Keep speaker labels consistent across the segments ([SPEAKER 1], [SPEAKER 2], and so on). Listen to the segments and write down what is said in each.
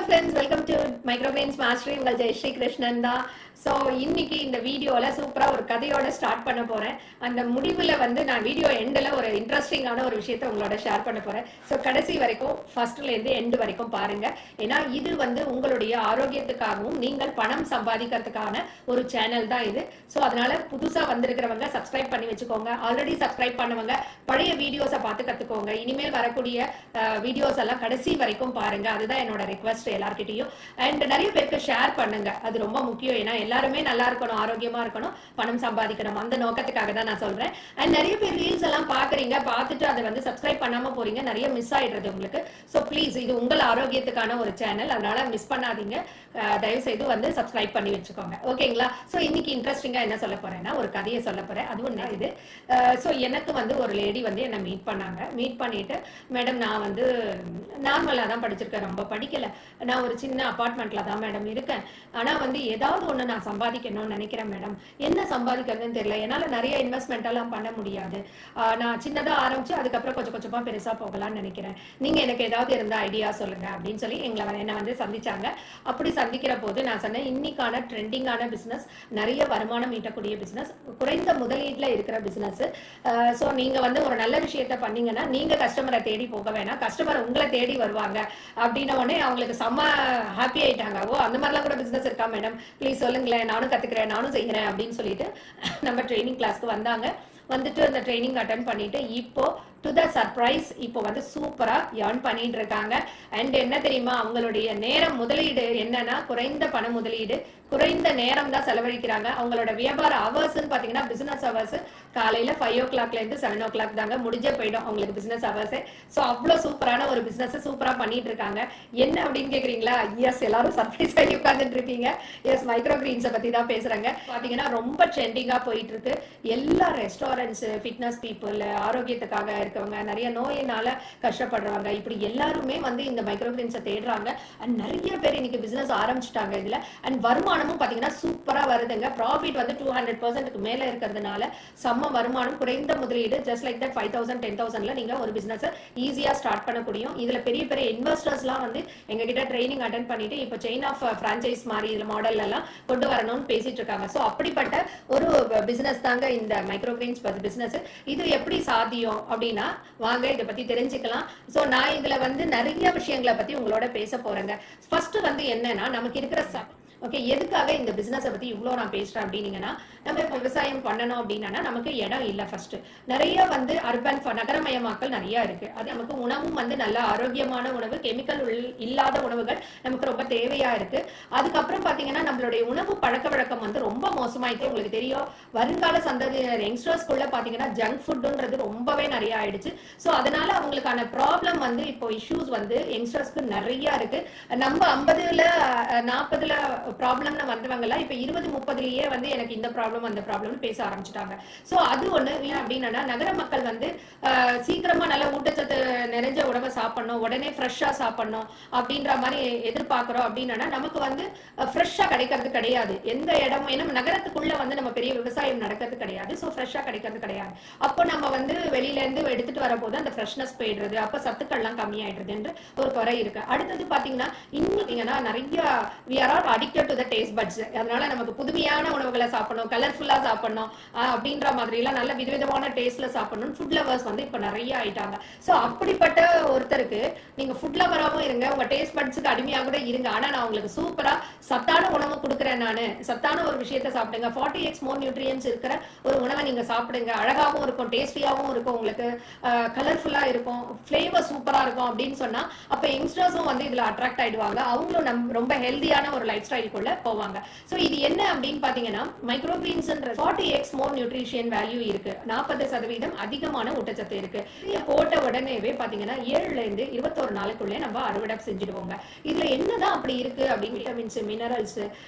[SPEAKER 1] friends, welcome to Microgreens Mastery. உங்கள் ஜெயஸ்ரீ கிருஷ்ணன் தான். So இன்னைக்கு இந்த வீடியோவில் சூப்பராக ஒரு கதையோட ஸ்டார்ட் பண்ண போகிறேன். அந்த முடிவில் வந்து நான் வீடியோ எண்டில் ஒரு இன்ட்ரெஸ்டிங்கான ஒரு விஷயத்தை உங்களோட ஷேர் பண்ண போகிறேன். ஸோ கடைசி வரைக்கும் ஃபர்ஸ்ட்லேருந்து எண்டு வரைக்கும் பாருங்கள். ஏன்னா இது வந்து உங்களுடைய ஆரோக்கியத்துக்காகவும் நீங்கள் பணம் சம்பாதிக்கிறதுக்கான ஒரு சேனல் தான் இது. ஸோ அதனால புதுசாக வந்திருக்கிறவங்க சப்ஸ்கிரைப் பண்ணி வச்சுக்கோங்க. ஆல்ரெடி சப்ஸ்கிரைப் பண்ணவங்க பழைய வீடியோஸை பார்த்து கற்றுக்கோங்க. இனிமேல் வரக்கூடிய வீடியோஸ் எல்லாம் கடைசி வரைக்கும் பாருங்க. அதுதான் என்னோட ரெக்வஸ்ட் எல்லார்கிட்டையும். அண்ட் நிறைய பேருக்கு ஷேர் பண்ணுங்க, அது ரொம்ப முக்கியம். ஏன்னா எல்லாருமே நல்லா இருக்கணும், ஆரோக்கியமா இருக்கணும், பணம் சம்பாதிக்கணும், அந்த நோக்கத்துக்காக தான் நான் சொல்றேன். அண்ட் நிறைய பேர் ரீல்ஸ் எல்லாம் பாக்குறீங்க, பார்த்துட்டு அதை வந்து சப்ஸ்கிரைப் பண்ணாம போறீங்க, நிறைய மிஸ் ஆயிடுறது உங்களுக்கு. ஸோ ப்ளீஸ், இது உங்கள் ஆரோக்கியத்துக்கான ஒரு சேனல், அதனால மிஸ் பண்ணாதீங்க. தயவு செய்து வந்து சப்ஸ்கிரைப் பண்ணி வச்சுக்கோங்க, ஓகேங்களா? ஸோ இன்னைக்கு இன்ட்ரெஸ்டிங்கா என்ன சொல்ல போறேன்னா, ஒரு கதையை சொல்ல போறேன். அதுவும் இது. ஸோ எனக்கு வந்து ஒரு லேடி வந்து என்னை மீட் பண்ணாங்க. மீட் பண்ணிட்டு, மேடம் நான் வந்து நார்மலாக தான் படிச்சிருக்கேன், ரொம்ப படிக்கல. நான் ஒரு சின்ன அப்பார்ட்மெண்ட்ல தான் மேடம் இருக்கேன். ஆனா வந்து ஏதாவது ஒண்ணு நான் சம்பாதிக்கணும்னு நினைக்கிறேன் மேடம். என்ன சம்பாதிக்கிறதுன்னு தெரியல, என்னால நிறைய இன்வெஸ்ட்மெண்ட் எல்லாம் பண்ண முடியாது. நான் சின்னதா ஆரம்பிச்சு அதுக்கப்புறம் கொஞ்சம் கொஞ்சமா பெருசா போகலாம்னு நினைக்கிறேன். நீங்க எனக்கு ஏதாவது இருந்த ஐடியா சொல்லுங்க அப்படின்னு சொல்லி என்ன வந்து சந்திச்சாங்க. அப்படி சந்திக்கிற போது நான் சொன்னேன், இன்னைக்கான ட்ரெண்டிங்கான பிசினஸ், நிறைய வருமானம் ஈட்டக்கூடிய பிசினஸ், குறைந்த முதலீட்டுல இருக்கிற பிசினஸ். ஸோ நீங்க வந்து ஒரு நல்ல விஷயத்த பண்ணீங்கன்னா நீங்க கஸ்டமரை தேடி போக வேணாம், கஸ்டமர் உங்களை தேடி வருவாங்க அப்படின்ன உடனே அவங்களுக்கு செம்ம ஹாப்பி ஆயிட்டாங்க. ஓ, அந்த மாதிரிலாம் கூட பிசினஸ் இருக்கா மேடம், ப்ளீஸ் சொல்லுங்களேன், நானும் கத்துக்கிறேன், நானும் செய்யறேன் அப்படின்னு சொல்லிட்டு நம்ம ட்ரைனிங் கிளாஸ்க்கு வந்தாங்க. வந்துட்டு அந்த ட்ரைனிங் அட்டென்ட் பண்ணிட்டு இப்போ டு த சர்ப்ரைஸ் இப்போ வந்து சூப்பரா ஏர்ன் பண்ணிட்டு இருக்காங்க. அண்ட் என்ன தெரியுமா, அவங்களுடைய நேரம் முதலீடு என்னன்னா, குறைந்த பண முதலீடு, குறைந்த நேரம் தான் செலவழிக்கிறாங்க. அவங்களோட வியாபார அவர்ஸ்ன்னு பாத்தீங்கன்னா, பிசினஸ் அவர்ஸ் காலையில 5 o'clock இருந்து 7 o'clock தாங்க, முடிஞ்சே போயிடும் அவங்களுக்கு பிசினஸ் அவர்ஸ். ஸோ அவ்வளோ சூப்பரான ஒரு பிசினஸ் சூப்பரா பண்ணிட்டு இருக்காங்க. என்ன அப்படின்னு கேக்குறீங்களா? எஸ், எல்லாரும் சர்ப்ரைஸ் ஆகி உட்கார்ந்துட்டு இருக்கீங்க. எஸ், மைக்ரோ கிரீன்ஸை பத்தி தான் பேசுறாங்க. பாத்தீங்கன்னா ரொம்ப ட்ரெண்டிங்கா போயிட்டு இருக்கு. எல்லா ரெஸ்டாரண்ட்ஸ், ஃபிட்னஸ் பீப்புள், ஆரோக்கியத்துக்காக இருக்கவங்க, நிறைய நோயினால கஷ்டப்படுறவங்க, இப்படி எல்லாருமே வந்து இந்த மைக்ரோ கிரீன்ஸை தேடுறாங்க. அண்ட் நிறைய பேர் இன்னைக்கு பிசினஸ் ஆரம்பிச்சுட்டாங்க இதுல. அண்ட் வருமானமும் பாத்தீங்கன்னா சூப்பரா வருதுங்க. ப்ராஃபிட் வந்து 200% மேல இருக்கிறதுனால செம்ம வருமானம், குறைந்த முதலீடு. ஜஸ்ட் லைக் தட் 5,000 10,000ல நீங்க ஒரு பிசினஸ் ஈஸியா ஸ்டார்ட் பண்ண முடியும். இதுல பெரிய பெரிய இன்வெஸ்டர்ஸ்லாம் வந்து எங்க கிட்ட ட்ரைனிங் அட்டென்ட் பண்ணிட்டு இப்போ செயின் ஆஃப் பிரான்சைஸ் மாதிரி இதுல மாடல் எல்லாம் கொண்டு வரணும்னு பேசிட்டு இருக்காங்க. ஸோ அப்படிப்பட்ட ஒரு பிசினஸ் தாங்க இந்த மைக்ரோ கிரீன்ஸ் பிசினஸ். இது எப்படி சாத்தியம் அப்படின்னா, வாங்க இதை பத்தி தெரிஞ்சுக்கலாம். ஸோ நான் இதுல வந்து நிறைய விஷயங்களை பத்தி உங்களோட பேச போறேங்க. ஃபர்ஸ்ட் வந்து என்னன்னா, நமக்கு இருக்கிற ஓகே, எதுக்காக இந்த பிசினஸை பத்தி இவ்வளோ நான் பேசுறேன் அப்படின்னீங்கன்னா, நம்ம இப்போ விவசாயம் பண்ணணும் அப்படின்னா நமக்கு இடம் இல்லை. ஃபர்ஸ்ட் நிறைய வந்து அர்பன் நகரமயமாக்கல் நிறைய இருக்கு. அது நமக்கு உணவும் வந்து நல்ல ஆரோக்கியமான உணவு, கெமிக்கல் இல்லாத உணவுகள் நமக்கு ரொம்ப தேவையா இருக்கு. அதுக்கப்புறம் பாத்தீங்கன்னா, நம்மளுடைய உணவு பழக்க வழக்கம் வந்து ரொம்ப மோசமாயிட்டு உங்களுக்கு தெரியும். வருங்கால சந்ததியினர் யங்ஸ்டர்ஸ்குள்ள பாத்தீங்கன்னா ஜங்க் ஃபுட்ன்றது ரொம்பவே நிறைய ஆயிடுச்சு. ஸோ அதனால அவங்களுக்கான ப்ராப்ளம் வந்து இப்போ இஷ்யூஸ் வந்து யங்ஸ்டர்ஸ்க்கு நிறைய இருக்கு. நம்ம 50ல 40ல ப்ராப்ளம்னு வந்தவங்கலாம் இப்ப 20-30லயே வந்து எனக்கு இந்த ப்ராப்ளம் அந்த ப்ராப்ளம்னு பேச ஆரம்பிச்சுட்டாங்க. சோ அது ஒண்ணு. அப்படின்னா நகர மக்கள் வந்து சீக்கிரமா நல்ல ஊட்டச்சத்து நிறைஞ்ச உணவை சாப்பிடணும், உடனே ஃப்ரெஷ்ஷா சாப்பிடணும் அப்படின்ற மாதிரி எதிர்பார்க்கிறோம். அப்படின்னா நமக்கு வந்து ஃப்ரெஷ்ஷா கிடைக்கிறது கிடையாது. எந்த இடமும், ஏன்னா நகரத்துக்குள்ள வந்து நம்ம பெரிய விவசாயம் நடக்கிறது கிடையாது. ஸோ ஃப்ரெஷ்ஷா கிடைக்கிறது கிடையாது. அப்போ நம்ம வந்து வெளியில இருந்து எடுத்துட்டு வரப்போது அந்த ஃப்ரெஷ்னஸ் போயிடுறது, அப்ப சத்துக்கள்லாம் கம்மியாயிடுறது என்று ஒரு குறை இருக்கு. அடுத்தது பாத்தீங்கன்னா, இன்னைக்குங்கன்னா நிறைய we are all addicted to the taste buds. அதனால நமக்கு புதுமையான உணவுகளை சாப்பிடணும், கலர்ஃபுல்லா சாப்பிடணும் அப்படின்ற மாதிரி எல்லாம் நல்ல விதவிதமான டேஸ்ட்ல சாப்பிடணும். ஃபுட் லவர்ஸ் வந்து இப்ப நிறைய ஆயிட்டாங்க. சோ அப்படிப்பட்ட ஒருத்தருக்கு நீங்க ஃபுட் லவராகவும் இருங்க, உங்க டேஸ்ட் பட்ஸுக்கு அடிமையா கூட இருங்க. ஆனா நான் உங்களுக்கு சூப்பரா சத்தான உணவு கொடுக்குறேன். நானு சத்தான ஒரு விஷயத்த சாப்பிடுங்க, 40x மோர் நியூட்ரியன்ஸ் இருக்கிற ஒரு உணவை நீங்க சாப்பிடுங்க. அழகாவும் இருக்கும், டேஸ்டியாவும் இருக்கும், உங்களுக்கு கலர்ஃபுல்லா இருக்கும், ஃபிளேவர் சூப்பரா இருக்கும் அப்படின்னு சொன்னா அப்ப யங்ஸ்டர்ஸும் வந்து இதுல அட்ராக்ட் ஆயிடுவாங்க. அவங்களும் ரொம்ப ஹெல்தியான ஒரு லைஃப் ஸ்டைலுக்குள்ள போவாங்க. சோ இது என்ன அப்படின்னு பாத்தீங்கன்னா, மைக்ரோ கிரீன்ஸ்ன்ற 40x மோர் நியூட்ரிஷன் வேல்யூ இருக்கு, 40% அதிகமான ஊட்டச்சத்து இருக்கு. இதை போட்ட உடனேவே பாத்தீங்கன்னா 7ல இருந்து 21 நாளுக்குள்ளே நம்ம அறுவடை செஞ்சிடுவோங்க. இதுல என்னதான் அப்படி இருக்கு அப்படின்னு, vitamins, minerals,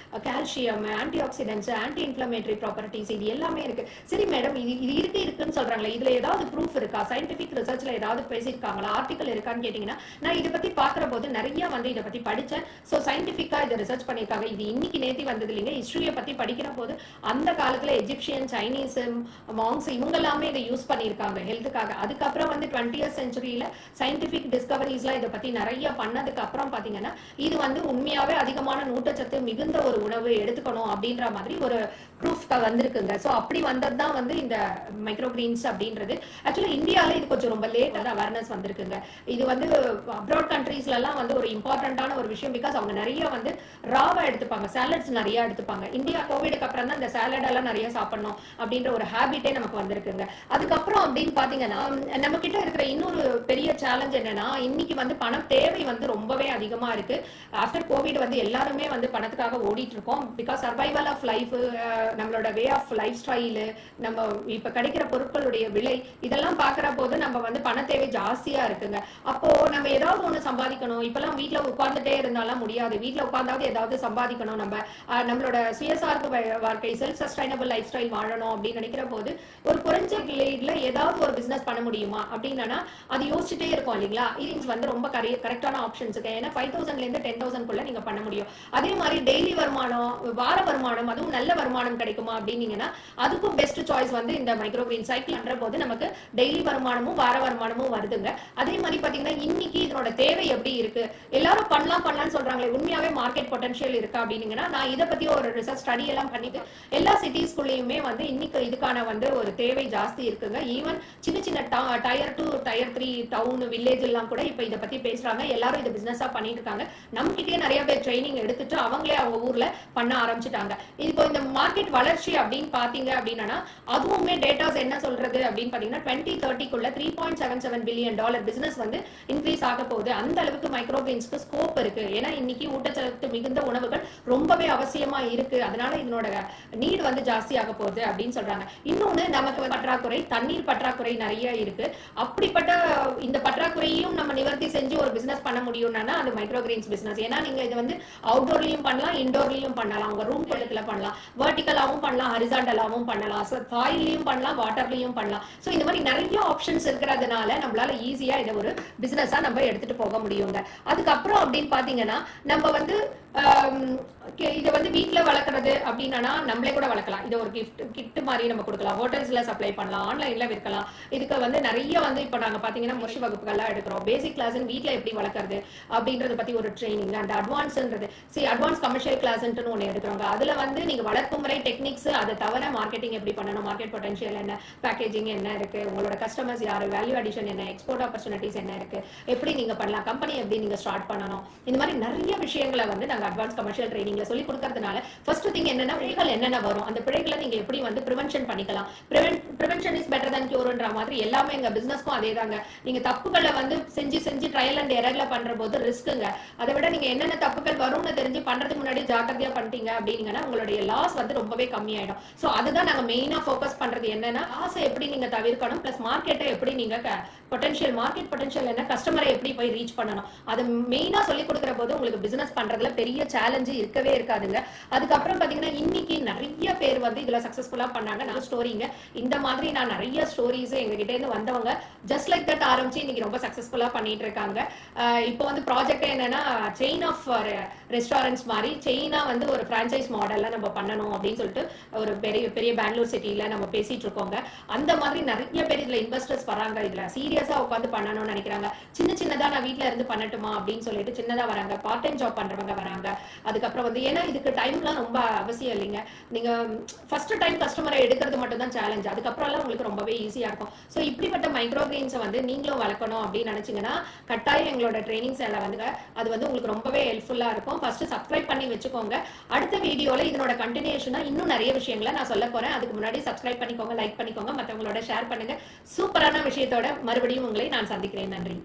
[SPEAKER 1] calcium, anti oxidants, anti inflammatory properties, இது எல்லாமே இருக்கு. சரி மேடம், இது இருக்குன்னு சொல்றாங்களே, இதுல ஏதாவது ப்ரூஃப் இருக்கா, சயின்டிபிக் ரிசர்ச்ல ஏதாவது பேசியிருக்காங்களா, ஆர்டிகல் இருக்கான்னு கேட்டீங்கன்னா, நான் இதை பத்தி பாக்குற போது நிறைய வந்து இதை பத்தி படிச்சேன். சோ சயின்டிபிக்கா இதை ரிசர்ச் பண்ணிருக்காங்க. இது இன்னைக்கு நேத்தி வந்தது இல்லைங்க. ஹிஸ்டரியை பத்தி படிக்கிற போது அந்த காலத்துல எஜிப்சியன், சைனீஸ், மாங்ஸ் இவங்க எல்லாமே இதை யூஸ் பண்ணியிருக்காங்க ஹெல்த்துக்காக. அதுக்கப்புறம் வந்து 20th centuryல சயின்டிபிக் டிஸ்கவரிஸ்ல சயின்டிஸ்ட்லாம் இதை பத்தி நிறைய பண்ணதுக்கு அப்புறம் பாத்தீங்கன்னா இது வந்து உண்மையாவே அதிகமான ஊட்டச்சத்து மிகுந்த ஒரு உணவு எடுத்துக்கணும் அப்படின்ற மாதிரி ஒரு ப்ரூஃப் வந்திருக்குங்க. ஸோ அப்படி வந்தது தான் வந்து இந்த மைக்ரோ கிரீன்ஸ் அப்படின்றது. ஆக்சுவலா இந்தியாவில் இது கொஞ்சம் ரொம்ப லேட் வந்து அவேர்னஸ் வந்திருக்குங்க. இது வந்து அப்ராட் கண்ட்ரீஸ்லாம் வந்து ஒரு இம்பார்ட்டன்டான ஒரு விஷயம். பிகாஸ் அவங்க நிறைய வந்து ராவா எடுத்துப்பாங்க, சாலட்ஸ் நிறைய எடுத்துப்பாங்க. இந்தியா கோவிடுக்கு அப்புறம் தான் இந்த சாலட் எல்லாம் நிறைய சாப்பிடணும் அப்படின்ற ஒரு ஹேபிட்டே நமக்கு வந்திருக்குங்க. அதுக்கப்புறம் அப்படின்னு பாத்தீங்கன்னா நம்ம கிட்ட இருக்கிற இன்னொரு பெரிய சேலஞ்ச் என்னன்னா, இன்னைக்கு வந்து பணம் தேவை வந்து ரொம்பவே அதிகமா இருக்கு. ஆஃப்டர் கோவிட் வந்து எல்லாருமே வந்து பணத்துக்காக ஓடிட்டு இருக்கோம். பிகாஸ் சர்வைவல் ஆஃப் லைஃப், நம்மளோட வே ஆஃப் லைஃப் ஸ்டைலு, நம்ம இப்ப கிடைக்கிற பொருட்களுடைய விலை இதெல்லாம் பாக்குற போது நம்ம வந்து பண தேவை ஜாஸ்தியா இருக்குங்க. அப்போ நம்ம ஏதாவது ஒண்ணு சம்பாதிக்கணும். இப்பெல்லாம் வீட்டுல உட்கார்ந்துட்டே இருந்தாலும் முடியாது. வீட்டுல உட்கார்ந்தாவது ஏதாவது சம்பாதிக்கணும். நம்ம நம்மளோட சுயசார்பு வாழ்க்கை, செல்ஃப் சஸ்டைனபிள் லைஃப் ஸ்டைல் வாழணும் அப்படின்னு நினைக்கிற போது ஒரு குறைஞ்ச விலையில ஏதாவது ஒரு பிசினஸ் பண்ண முடியுமா அப்படின்னா அது யோசிச்சுட்டே இருக்கும் இல்லைங்களா. இது வந்து ரொம்ப கரெக்டான ஆப்ஷன்ஸ். ஏன்னா 5,000ல இருந்து 10,000 நீங்க பண்ண முடியும். அதே மாதிரி டெய்லி வருமானம், வார வருமானம், அதுவும் நல்ல வருமானம் கிடைக்குமா அப்படின்னீங்கன்னா அதுக்கும் பெஸ்ட் சாய்ஸ் வந்து இந்த மைக்ரோ கிரீன் சைக்கிள் பண்ற போது நமக்கு டெய்லி வருமானமும் வார வருமானமும் வருதுங்க. அதே மாதிரி பாத்தீங்கன்னா இன்னைக்கு இதனோட தேவை எப்படி இருக்கு, எல்லாரும் பண்ணலாம்னு சொல்றாங்களே, உண்மையாவே மார்க்கெட் பொட்டன்ஷியல் இருக்கா அப்படின்னீங்கன்னா நான் இதை பத்தி ஒரு ரிசர்ச் ஸ்டடி எல்லாம் பண்ணிட்டு எல்லா சிட்டிஸ்குள்ளேயுமே வந்து இன்னைக்கு இதுக்கான வந்து ஒரு தேவை ஜாஸ்தி இருக்குங்க. ஈவன் சின்ன சின்ன டயர் 2 டயர் 3 டவுன் வில்லேஜ் எல்லாம் கூட இப்ப இதை பத்தி பேசுறாங்க. எல்லாரும் இது பிசினஸா பண்ணிட்டு இருக்காங்க. நம்ம கிட்டே நிறைய பேர் ட்ரைனிங் எடுத்துட்டு அவங்களே அவங்க ஊர்ல பண்ண ஆரம்பிச்சுட்டாங்க. இப்போ இந்த மார்க்கெட் வளர்ச்சி அப்படின்னு பாத்தீங்க அப்படின்னா அதுவுமே டேட்டாஸ் என்ன சொல்றது அப்படின்னு பாத்தீங்கன்னா 2030க்குள்ள $3.77 பில்லியன் பிசினஸ் வந்து இன்க்ரீஸ் ஆக போகுது. அந்த அளவுக்கு மைக்ரோ கிரீன்ஸ்க்கு ஸ்கோப் இருக்கு. ஏன்னா இன்னைக்கு ஊட்டச்சத்து மிகுந்த உணவுகள் ரொம்பவே அவசியமா இருக்கு. அதனால இதனோட நீட் வந்து ஜாஸ்தி ஆக போகுது அப்படின்னு சொல்றாங்க. இன்னொன்னு நமக்கு பற்றாக்குறை, தண்ணீர் பற்றாக்குறை நிறைய இருக்கு. அப்படிப்பட்ட இந்த பற்றாக்குறையும் நம்ம நிவர்த்தி செஞ்சு ஒரு பிசினஸ் பண்ண முடியும்னா அது மைக்ரோ கிரீன்ஸ் பிசினஸ். ஏன்னா நீங்க இது வந்து அவுட்டோர்லயும் பண்ணலாம், இன்டோர்லயும் பண்ணலாம். உங்க ரூம் பக்கத்துல பண்ணலாம், வெர்டிகலாவும் பண்ணலாம், ஹரிசாண்டலாவும் பண்ணலாம், சாயிலையும் பண்ணலாம், வாட்டர்லயும் பண்ணலாம். சோ இந்த மாதிரி நிறைய ஆப்ஷன்ஸ் இருக்கிறதுனால நம்மளால ஈஸியா இதை ஒரு பிசினஸா நம்ம எடுத்துட்டு போக முடியுங்க. அதுக்கப்புறம் அப்படின்னு பாத்தீங்கன்னா நம்ம வந்து இதை வந்து வீட்டுல வளர்க்கறது அப்படின்னா நம்மளே கூட வளர்க்கலாம். இதை ஒரு கிஃப்ட் மாதிரி நம்ம கொடுக்கலாம், ஹோட்டல்ஸ்ல சப்ளை பண்ணலாம், ஆன்லைன்ல விற்கலாம். இதுக்கு வந்து நிறைய வந்து இப்ப நாங்க பாத்தீங்கன்னா முஷி வகுப்புகள்லாம் எடுக்கிறோம். பேசிக் கிளாஸ் வீட்டுல எப்படி வளர்க்கறது அப்படின்றத பத்தி ஒரு ட்ரைனிங், அந்த அட்வான்ஸ்ன்றது அட்வான்ஸ் கமர்ஷியல் கிளாஸ்ன்னு ஒண்ணு எடுக்கிறோங்க. அதுல வந்து நீங்க வளர்க்கும் முறை டெக்னிக்ஸ், அதை தவிர மார்க்கெட்டிங் எப்படி பண்ணணும், மார்க்கெட் பொட்டன்ஷியல் என்ன, பேக்கேஜிங் என்ன இருக்கு, உங்களோட கஸ்டமர்ஸ் யாரு, வேல்யூ அடிஷன் என்ன, எக்ஸ்போர்ட் ஆப்பர்ச்சுனிட்டிஸ் என்ன இருக்கு, எப்படி நீங்க பண்ணலாம், கம்பெனி எப்படி நீங்க ஸ்டார்ட் பண்ணணும், இந்த மாதிரி நிறைய விஷயங்களை வந்து நாங்க அட்வான்ஸ் கமர்ஷியல் ட்ரைனிங்ல சொல்லி கொடுக்கறதுனால ஃபர்ஸ்ட் திங் என்னன்னா பிழைகள் என்னென்ன வரும், அந்த பிழைகளை நீங்க எப்படி வந்து ப்ரிவென்ஷன் பண்ணிக்கலாம். ப்ரிவென்ஷன் இஸ் பெட்டர் than கியூர்ன்ற மாதிரி எல்லாமே எங்க பிசினஸ்க்கும் அதே தாங்க. நீங்க தப்புகளை வந்து செஞ்சு ட்ரையல் அண்ட் எரர்ல பண்ற போது ரிஸ்க்குங்க. அதை விட நீங்க என்னென்ன தப்புகள் வரும்னு தெரிஞ்சு பண்றதுக்கு முன்னாடி ஜாக்கிரதையா பண்ணிட்டீங்க அப்படிங்கன்னா உங்களுடைய லாஸ் வந்து ரொம்பவே கம்மியாயிடும். சோ அதுதான் நாங்க மெயினா ஃபோக்கஸ் பண்றது. என்னன்னா லாஸை எப்படி நீங்க தவிர்க்கணும், பிளஸ் மார்க்கெட்டை எப்படி நீங்க மார்க்கெட் பொட்டன்ஷியல் என்ன, கஸ்டமரை எப்படி போய் ரீச் பண்ணணும், அது மெயினா சொல்லி கொடுக்கிற போது உங்களுக்கு பிசினஸ் பண்றதுல பெரிய சேலஞ்சு இருக்கவே இருக்காதுங்க. அதுக்கப்புறம் பாத்தீங்கன்னா இன்னைக்கு நிறைய பேர் வந்து இதுல சக்சஸ்ஃபுல்லா பண்ணாங்க. நான் ஸ்டோரிங்க இந்த மாதிரி நான் நிறைய ஸ்டோரிஸ் எங்க கிட்ட இருந்து வந்தவங்க ஜஸ்ட் லைக் தட் ஆரம்பிச்சு இன்னைக்கு ரொம்ப சக்சஸ்ஃபுல்லா பண்ணிட்டு இருக்காங்க. இப்போ வந்து ப்ராஜெக்ட் என்னன்னா செயின் ஆஃப் ரெஸ்டாரண்ட்ஸ் மாதிரி செயினா வந்து ஒரு பிரான்சைஸ் மாடல்ல நம்ம பண்ணணும் அப்படின்னு சொல்லிட்டு ஒரு பெரிய பெங்களூர் சிட்டில நம்ம பேசிட்டு இருக்கோங்க. அந்த மாதிரி நிறைய பேர் இதுல இன்வெஸ்டர்ஸ் வராங்க. இதுல சீரியஸா உட்காந்து பண்ணணும்னு நினைக்கிறாங்க. சின்னதா நான் வீட்டுல இருந்து பண்ணட்டுமா அப்படின்னு சொல்லிட்டு சின்னதா வராங்க. பார்ட் டைம் ஜாப் பண்றவங்க வராங்க. அதுக்கப்புறம் வந்து ஏன்னா இதுக்கு டைம்லாம் ரொம்ப அவசியம் இல்லைங்க. நீங்க ஃபர்ஸ்ட் டைம் கஸ்டமரை எடுக்கிறது மட்டும் தான் சேலஞ்ச். அதுக்கப்புறம் எல்லாம் உங்களுக்கு ரொம்பவே ஈஸியா இருக்கும். ஸோ இப்படிப்பட்ட மைக்ரோ கிரீன்ஸை வந்து நீங்களும் வளர்க்கணும் அப்படின்னு நினைச்சீங்கன்னா கட்டாயம் எங்களோட ட்ரைனிங்ஸ் எல்லாம் வந்து அது வந்து உங்களுக்கு ரொம்பவே ஹெல்ப்ஃபுல்லா இருக்கும். ஃபர்ஸ்ட் சப்ஸ்கிரைப் பண்ணி வச்சுக்கோங்க. அடுத்த வீடியோல இதனோட கண்டினியூஷனா இன்னும் நிறைய விஷயங்களை நான் சொல்ல போறேன். அதுக்கு முன்னாடி சப்ஸ்கிரைப் பண்ணிக்கோங்க, லைக் பண்ணிக்கோங்க, மற்றவங்களோட ஷேர் பண்ணுங்க. சூப்பரான விஷயத்தோட மறுபடியும் உங்களை நான் சந்திக்கிறேன். நன்றி.